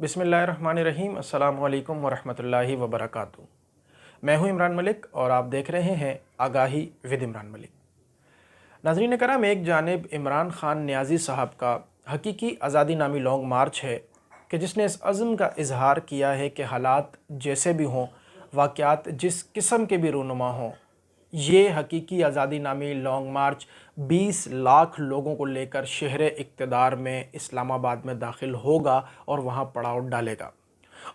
बिस्मिल्लाहिर्रहमानिर्रहीम अस्सलामु अलैकुम वरहमतुल्लाहि वबरकातुहू। मैं हूं इमरान मलिक और आप देख रहे हैं आगाही विद इमरान मलिक। नाज़रीन करम, एक जानिब इमरान ख़ान नियाज़ी साहब का हकीकी आज़ादी नामी लॉन्ग मार्च है कि जिसने इस अज़्म का इजहार किया है कि हालात जैसे भी हों, वाक़यात जिस किस्म के भी रूनुमा हों, ये हकीकी आज़ादी नामी लॉन्ग मार्च 20 लाख लोगों को लेकर शहर इक़्तिदार में इस्लामाबाद में दाखिल होगा और वहाँ पड़ाव डालेगा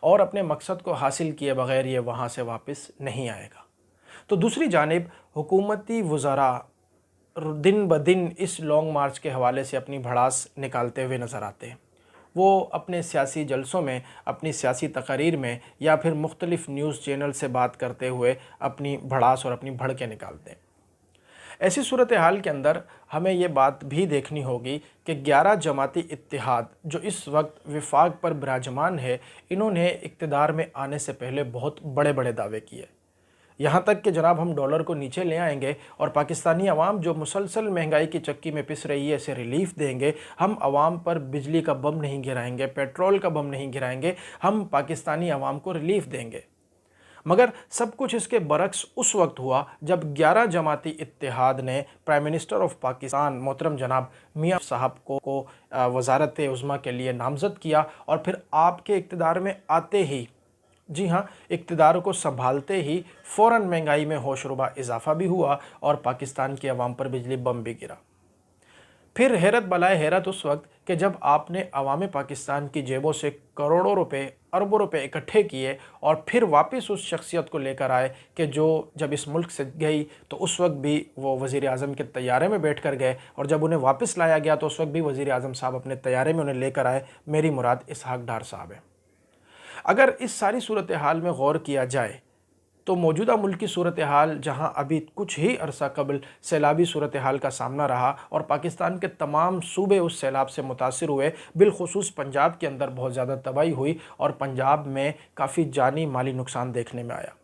और अपने मकसद को हासिल किए बग़ैर ये वहाँ से वापस नहीं आएगा। तो दूसरी जानिब हुकूमती वज़रा दिन ब दिन इस लॉन्ग मार्च के हवाले से अपनी भड़ास निकालते हुए नज़र आते हैं। वो अपने सियासी जलसों में, अपनी सियासी तकारीर में या फिर मुख्तलिफ़ न्यूज़ चैनल से बात करते हुए अपनी भड़ास और अपनी भड़कें निकालते हैं। ऐसी सूरत हाल के अंदर हमें ये बात भी देखनी होगी कि 11 जमाती इत्तेहाद जो इस वक्त विफाक पर विराजमान है, इन्होंने इक़्तिदार में आने से पहले बहुत बड़े बड़े दावे किए। यहाँ तक कि जनाब हम डॉलर को नीचे ले आएंगे और पाकिस्तानी अवाम जो मुसलसल महंगाई की चक्की में पिस रही है इसे रिलीफ देंगे। हम अवाम पर बिजली का बम नहीं गिराएंगे, पेट्रोल का बम नहीं गिराएंगे, हम पाकिस्तानी अवाम को रिलीफ देंगे। मगर सब कुछ इसके बरक्स उस वक्त हुआ जब 11 जमाती इत्तेहाद ने प्राइम मिनिस्टर ऑफ पाकिस्तान मोहतरम जनाब मियां साहब को वज़ारत उज़्मा के लिए नामज़द किया और फिर आपके इक़्तिदार में आते ही, जी हाँ, इक़्तिदार को संभालते ही फ़ौरन महंगाई में होशरुबा इजाफ़ा भी हुआ और पाकिस्तान की अवाम पर बिजली बम भी गिरा। फिर हैरत बलाए हैरत उस वक्त कि जब आपने अवाम पाकिस्तान की जेबों से करोड़ों रुपए, अरबों रुपए इकट्ठे किए और फिर वापस उस शख्सियत को लेकर आए कि जो जब इस मुल्क से गई तो उस वक्त भी वो वज़ीर आज़म के तैयारे में बैठ कर गए और जब उन्हें वापस लाया गया तो उस वक्त भी वज़ीर आज़म साहब अपने तैयारे में उन्हें लेकर आए। मेरी मुराद इसहाक डार साहब है। अगर इस सारी सूरत हाल में गौर किया जाए तो मौजूदा मुल्क की सूरत हाल, जहाँ अभी कुछ ही अरसा कबल सैलाबी सूरत हाल का सामना रहा और पाकिस्तान के तमाम सूबे उस सैलाब से मुतासिर हुए, बिलखुसूस पंजाब के अंदर बहुत ज़्यादा तबाही हुई और पंजाब में काफ़ी जानी माली नुकसान देखने में आया।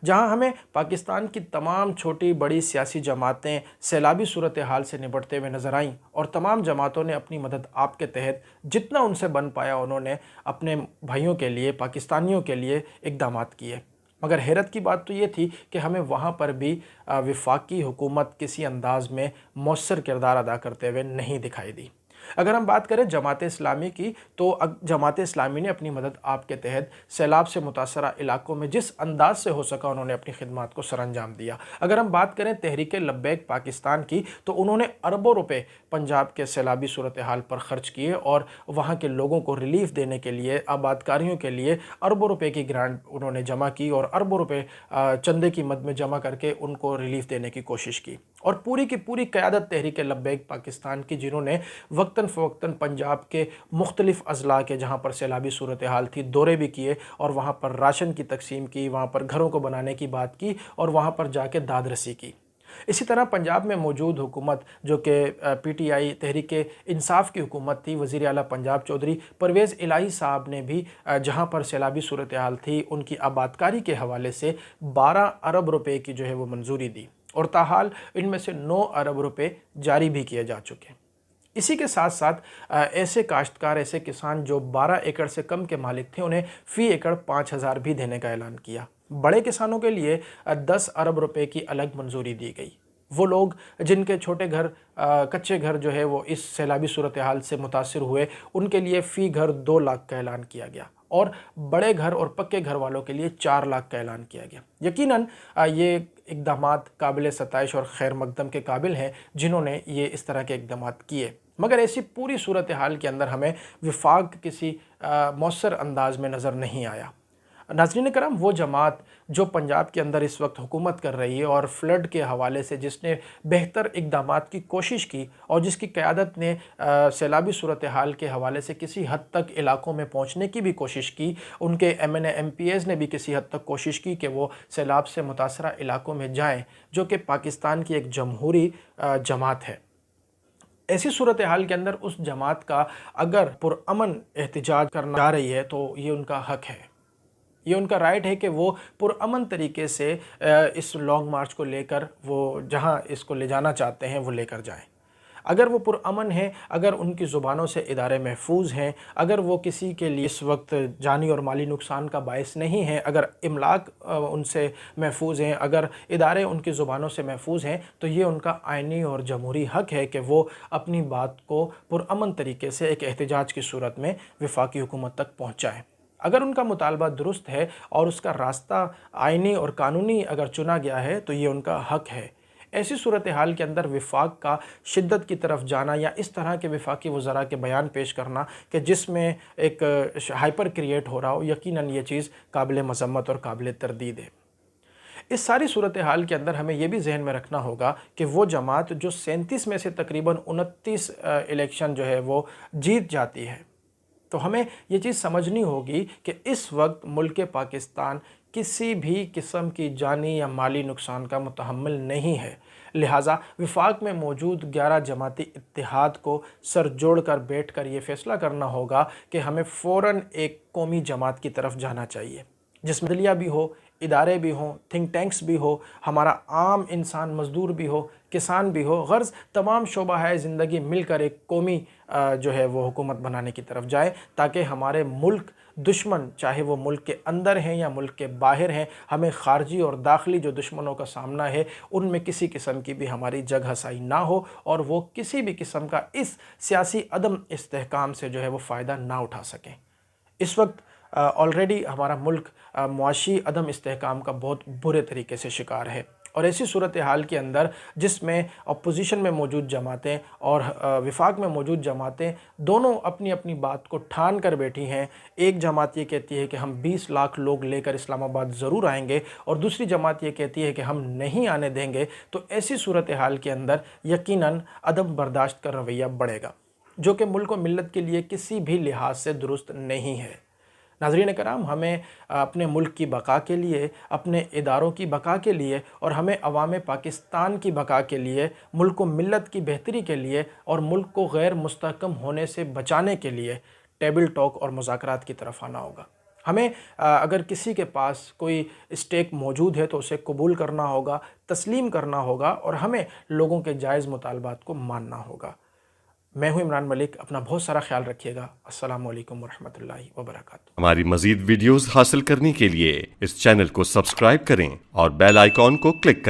जहाँ हमें पाकिस्तान की तमाम छोटी बड़ी सियासी जमातें सैलाबी सूरत हाल से निपटते हुए नज़र आईं और तमाम जमातों ने अपनी मदद आपके तहत जितना उनसे बन पाया उन्होंने अपने भाइयों के लिए, पाकिस्तानियों के लिए इक़दाम किए। मगर हैरत की बात तो ये थी कि हमें वहाँ पर भी वफाकी हुकूमत किसी अंदाज में मौसर किरदार अदा करते हुए नहीं दिखाई दी। अगर हम बात करें जमात इस्लामी की, तो जमात इस्लामी ने अपनी मदद आपके तहत सैलाब से मुतासरा इलाकों में जिस अंदाज से हो सका उन्होंने अपनी खिदमात को सरअंजाम दिया। अगर हम बात करें तहरीक लब्बैक पाकिस्तान की, तो उन्होंने अरबों रुपए पंजाब के सैलाबी सूरत हाल पर ख़र्च किए और वहाँ के लोगों को रिलीफ देने के लिए, आबादकारियों के लिए अरबों रुपए की ग्रांट उन्होंने जमा की और अरबों रुपए चंदे की मद में जमा करके उनको रिलीफ देने की कोशिश की। और पूरी की पूरी क़यादत तहरीक लब्बैक पाकिस्तान की, जिन्होंने वक्तन फ़वक्तन पंजाब के मुख्तलिफ़ अज़ला के जहाँ पर सैलाबी सूरत हाल थी दौरे भी किए और वहाँ पर राशन की तकसीम की, वहाँ पर घरों को बनाने की बात की और वहाँ पर जाके दाद रसी की। इसी तरह पंजाब में मौजूद हुकूमत जो कि PTI तहरीक इंसाफ की हुकूमत थी, वज़ीर आला पंजाब चौधरी परवेज़ इलाही साहब ने भी जहाँ पर सैलाबी सूरत हाल थी उनकी आबादकारी के हवाले से 12 अरब रुपए की जो है वो मंजूरी दी और ताहाल इनमें से 9 अरब रुपए जारी भी किए जा चुके। इसी के साथ साथ ऐसे काश्तकार, ऐसे किसान जो 12 एकड़ से कम के मालिक थे, उन्हें फ़ी एकड़ 5,000 भी देने का ऐलान किया। बड़े किसानों के लिए 10 अरब रुपए की अलग मंजूरी दी गई। वो लोग जिनके छोटे घर, कच्चे घर जो है वो इस सैलाबी सूरत हाल से मुतासिर हुए, उनके लिए फ़ी घर 2 लाख का ऐलान किया गया और बड़े घर और पक्के घर वालों के लिए 4 लाख का ऐलान किया गया। यकीनन ये इक़दामात काबिल सताइश और खैर मकदम के काबिल हैं जिन्होंने ये इस तरह के इक़दामात किए। मगर ऐसी पूरी सूरत हाल के अंदर हमें विफाक किसी मौसर अंदाज में नज़र नहीं आया। नाज़रीन करम, वो जमात जो पंजाब के अंदर इस वक्त हुकूमत कर रही है और फ्लड के हवाले से जिसने बेहतर इक़दामात की कोशिश की और जिसकी क़यादत ने सैलाबी सूरत हाल के हवाले से किसी हद तक इलाकों में पहुँचने की भी कोशिश की, उनके MNA MPs ने भी किसी हद तक कोशिश की कि वो सैलाब से मुतासरा इलाकों में जाएँ, जो कि पाकिस्तान की एक जमहूरी जमात है। ऐसी सूरत हाल के अंदर उस जमात का अगर पुरअमन एहतजाज करना चाह रही है तो ये उनका हक़ है, ये उनका राइट है कि वो पुरअमन तरीके से इस लॉन्ग मार्च को लेकर वो जहाँ इसको ले जाना चाहते हैं वो लेकर जाएं। अगर वो पुरअमन हैं, अगर उनकी ज़ुबानों से इदारे महफूज हैं, अगर वो किसी के लिए इस वक्त जानी और माली नुकसान का बायस नहीं है, अगर इमलाक उनसे महफूज हैं, अगर इदारे उनकी ज़ुबानों से महफूज हैं, तो ये उनका आइनी और जमहूरी हक़ है कि वो अपनी बात को पुरअमन तरीके से एक एहतजाज की सूरत में वफाकी हुकूमत तक पहुँचाएँ। अगर उनका मुतालबा दुरुस्त है और उसका रास्ता आइनी और कानूनी अगर चुना गया है, तो ये उनका हक़ है। ऐसी सूरत हाल के अंदर विफाक का शिद्दत की तरफ जाना या इस तरह के वफाकी वज़रा के बयान पेश करना कि जिसमें एक हाइपर क्रिएट हो रहा हो, यकीनन ये चीज़ काबिल मज़म्मत और काबिल तरदीद है। इस सारी सूरत हाल के अंदर हमें यह भी जहन में रखना होगा कि वो जमात जो 37 में से तकरीबन 29 इलेक्शन जो है वो जीत जाती है, तो हमें ये चीज़ समझनी होगी कि इस वक्त मुल्क पाकिस्तान किसी भी किस्म की जानी या माली नुकसान का मुतहम्मिल नहीं है। लिहाजा वफाक में मौजूद 11 जमाती इत्तेहाद को सर जोड़ कर बैठ कर ये फ़ैसला करना होगा कि हमें फ़ौरन एक कौमी जमात की तरफ जाना चाहिए, जिसमें दलिया भी हो, इदारे भी हों, थिंक टैंक्स भी हो, हमारा आम इंसान मज़दूर भी हो, किसान भी हो, गर्ज़ तमाम शोबा ज़िंदगी मिलकर एक कौमी जो है वो हुकूमत बनाने की तरफ जाए, ताकि हमारे मुल्क दुश्मन, चाहे वो मुल्क के अंदर हैं या मुल्क के बाहर हैं, हमें ख़ारजी और दाखिली जो दुश्मनों का सामना है उनमें किसी किस्म की भी हमारी जग हसाई ना हो और वो किसी भी किस्म का इस सियासी अदम इस्तेहकाम से जो है वो फ़ायदा ना उठा सकें। इस वक्त ऑलरेडी हमारा मुल्क मुआशी अदम इस्तेहकाम का बहुत बुरे तरीके से शिकार है और ऐसी सूरत हाल के अंदर जिसमें अपोजिशन में मौजूद जमातें और विफाक में मौजूद जमातें दोनों अपनी अपनी बात को ठान कर बैठी हैं। एक जमात ये कहती है कि हम 20 लाख लोग लेकर इस्लामाबाद ज़रूर आएंगे और दूसरी जमात ये कहती है कि हम नहीं आने देंगे। तो ऐसी सूरत हाल के अंदर यकीनन अदम बर्दाश्त का रवैया बढ़ेगा, जो कि मुल्क व मिल्लत के लिए किसी भी लिहाज से दुरुस्त नहीं है। नाज़रीन कराम, हमें अपने मुल्क की बका के लिए, अपने इदारों की बका के लिए और हमें अवाम पाकिस्तान की बका के लिए, मुल्क व मिल्लत की बेहतरी के लिए और मुल्क को गैर मुस्तहकम होने से बचाने के लिए टेबल टॉक और मुज़ाकरात की तरफ आना होगा। हमें अगर किसी के पास कोई स्टेक मौजूद है तो उसे कबूल करना होगा, तस्लीम करना होगा और हमें लोगों के जायज़ मुतालबात को मानना होगा। मैं हूँ इमरान मलिक, अपना बहुत सारा ख्याल रखिएगा। अस्सलामु अलैकुम वरहमतुल्लाहि वबरकातुहू। हमारी मज़ीद वीडियोज़ हासिल करने के लिए इस चैनल को सब्सक्राइब करें और बेल आइकॉन को क्लिक करें।